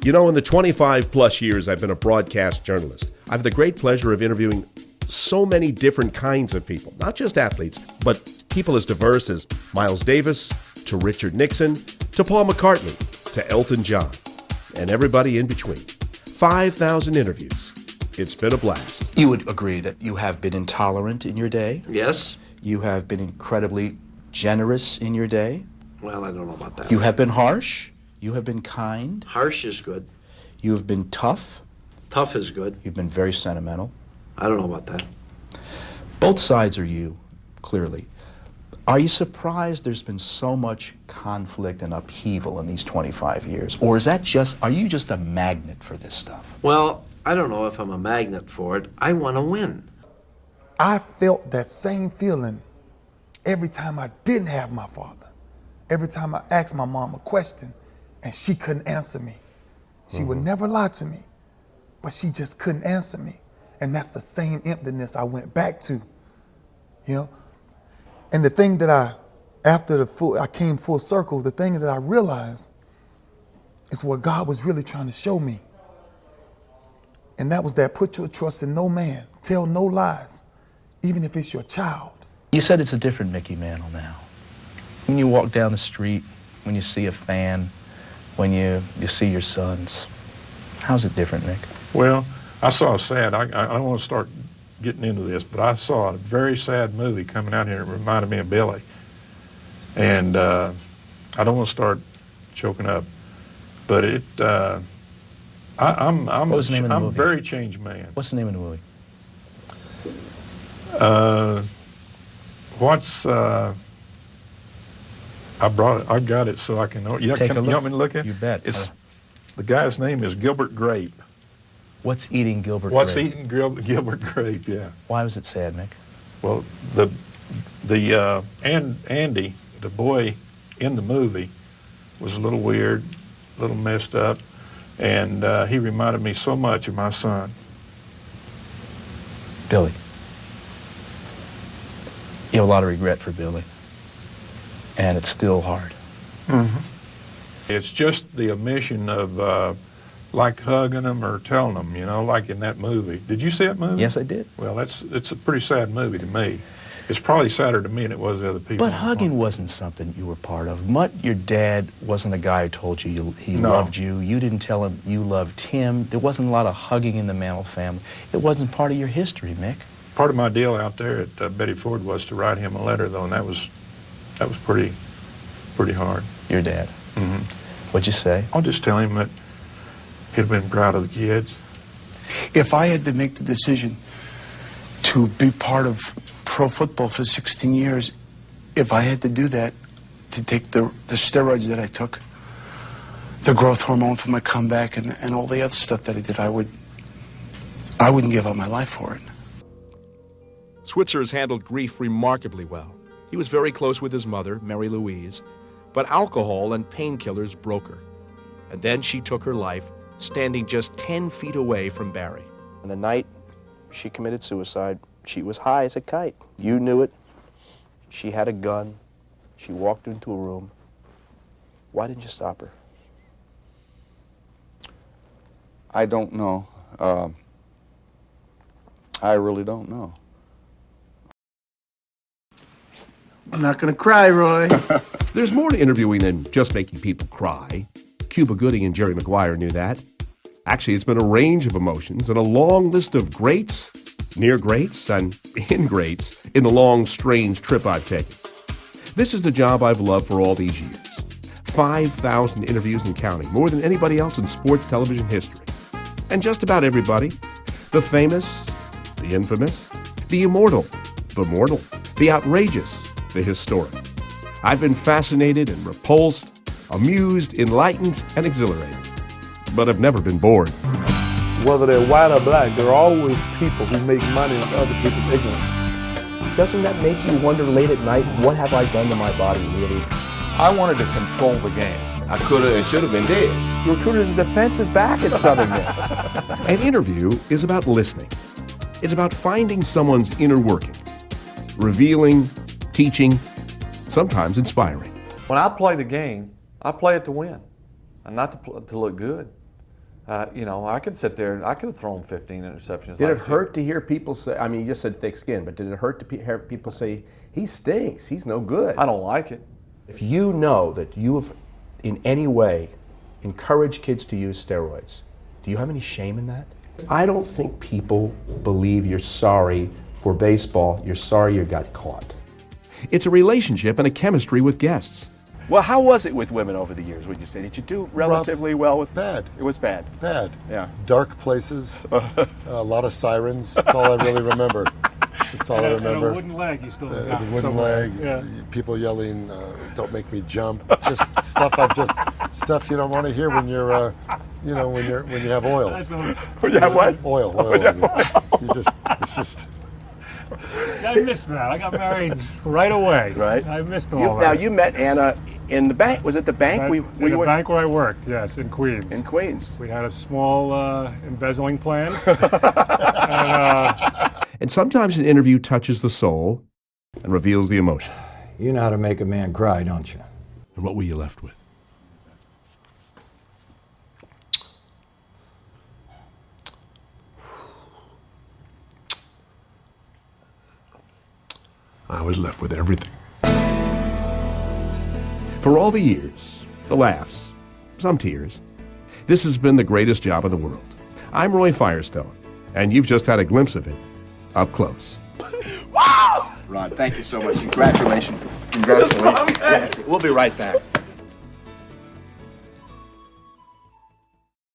You know, in the 25 plus years I've been a broadcast journalist, I have the great pleasure of interviewing so many different kinds of people, not just athletes, but people as diverse as Miles Davis, to Richard Nixon, to Paul McCartney, to Elton John, and everybody in between. 5,000 interviews. It's been a blast. You would agree that you have been intolerant in your day? Yes. You have been incredibly generous in your day? Well, I don't know about that. You have been harsh? You have been kind? Harsh is good. You have been tough? Tough is good. You've been very sentimental? I don't know about that. Both sides are you, clearly. Are you surprised there's been so much conflict and upheaval in these 25 years? Or is that are you just a magnet for this stuff? Well, I don't know if I'm a magnet for it. I want to win. I felt that same feeling every time I didn't have my father. Every time I asked my mom a question and she couldn't answer me. She would never lie to me, but she just couldn't answer me. And that's the same emptiness I went back to, you know? And the thing that I came full circle, the thing that I realized is what God was really trying to show me. And that was that put your trust in no man, tell no lies, even if it's your child. You said it's a different Mickey Mantle now. When you walk down the street, when you see a fan, when you see your sons, how's it different, Nick? Well, I saw a sad, I don't want to start getting into this, but I saw a very sad movie coming out here that reminded me of Billy. And I don't want to start choking up, but I'm what was the name of the movie? A very changed man. What's the name of the movie? I got it so I can know. Yeah, Take a look. You want me to look at it? You bet. The guy's name is Gilbert Grape. What's Eating Gilbert What's Grape? Eating Gilbert Grape, yeah. Why was it sad, Nick? Well, Andy, the boy in the movie, was a little weird, a little messed up, and he reminded me so much of my son. Billy. You have a lot of regret for Billy, and it's still hard. Mm-hmm. It's just the omission of like hugging them or telling them, you know, like in that movie. Did you see that movie? Yes, I did. Well, it's a pretty sad movie to me. It's probably sadder to me than it was to other people. But hugging wasn't something you were part of. Mutt, your dad, wasn't a guy who told you he No. loved you. You didn't tell him you loved him. There wasn't a lot of hugging in the Mantle family. It wasn't part of your history, Mick. Part of my deal out there at Betty Ford was to write him a letter, though, and that was pretty hard. Your dad. Mm-hmm. What'd you say? I'll just tell him that he'd been proud of the kids. If I had to make the decision to be part of pro football for 16 years, if I had to do that, to take the steroids that I took, the growth hormone for my comeback, and all the other stuff that I did, I wouldn't give up my life for it. Switzer has handled grief remarkably well. He was very close with his mother, Mary Louise, but alcohol and painkillers broke her. And then she took her life, standing just 10 feet away from Barry. And the night she committed suicide, she was high as a kite. You knew it. She had a gun. She walked into a room. Why didn't you stop her? I don't know. I really don't know. I'm not going to cry, Roy. There's more to interviewing than just making people cry. Cuba Gooding and Jerry Maguire knew that. Actually, it's been a range of emotions and a long list of greats, near greats, and ingrates in the long, strange trip I've taken. This is the job I've loved for all these years. 5,000 interviews and counting, more than anybody else in sports television history. And just about everybody. The famous, the infamous, the immortal, the mortal, the outrageous, the historic. I've been fascinated and repulsed, amused, enlightened, and exhilarated. But I've never been bored. Whether they're white or black, there are always people who make money on other people's ignorance. Doesn't that make you wonder late at night, what have I done to my body, really? I wanted to control the game. I could have and should have been dead. You recruited as a defensive back at Southern Miss. An interview is about listening. It's about finding someone's inner workings, revealing, teaching, sometimes inspiring. When I play the game, I play it to win, and not to look good. You know, I could sit there and I could have thrown 15 interceptions. Did it hurt to hear people say, I mean, you just said thick skin, but did it hurt to hear people say, he stinks, he's no good? I don't like it. If you know that you have in any way encouraged kids to use steroids, do you have any shame in that? I don't think people believe you're sorry for baseball, you're sorry you got caught. It's a relationship and a chemistry with guests. Well, how was it with women over the years, would you say? Did you do relatively well with... Bad. It was bad. Bad. Yeah. Dark places, a lot of sirens. That's all I really remember. That's all I remember. And a wooden leg you still got. The wooden somewhere. leg, Yeah. people yelling, don't make me jump. Just stuff you don't want to hear when you're, you know, when you have oil. When you have what? Oil. It's just... I missed that. I got married right away. Right. I missed all that. Now, you met Anna in the bank. Was it the bank? In the bank where I worked, yes, in Queens. In Queens. We had a small embezzling plan. And sometimes an interview touches the soul and reveals the emotion. You know how to make a man cry, don't you? And what were you left with? I was left with everything. For all the years, the laughs, some tears, this has been the greatest job in the world. I'm Roy Firestone, and you've just had a glimpse of it up close. Ron, thank you so much. Congratulations. Congratulations. We'll be right back.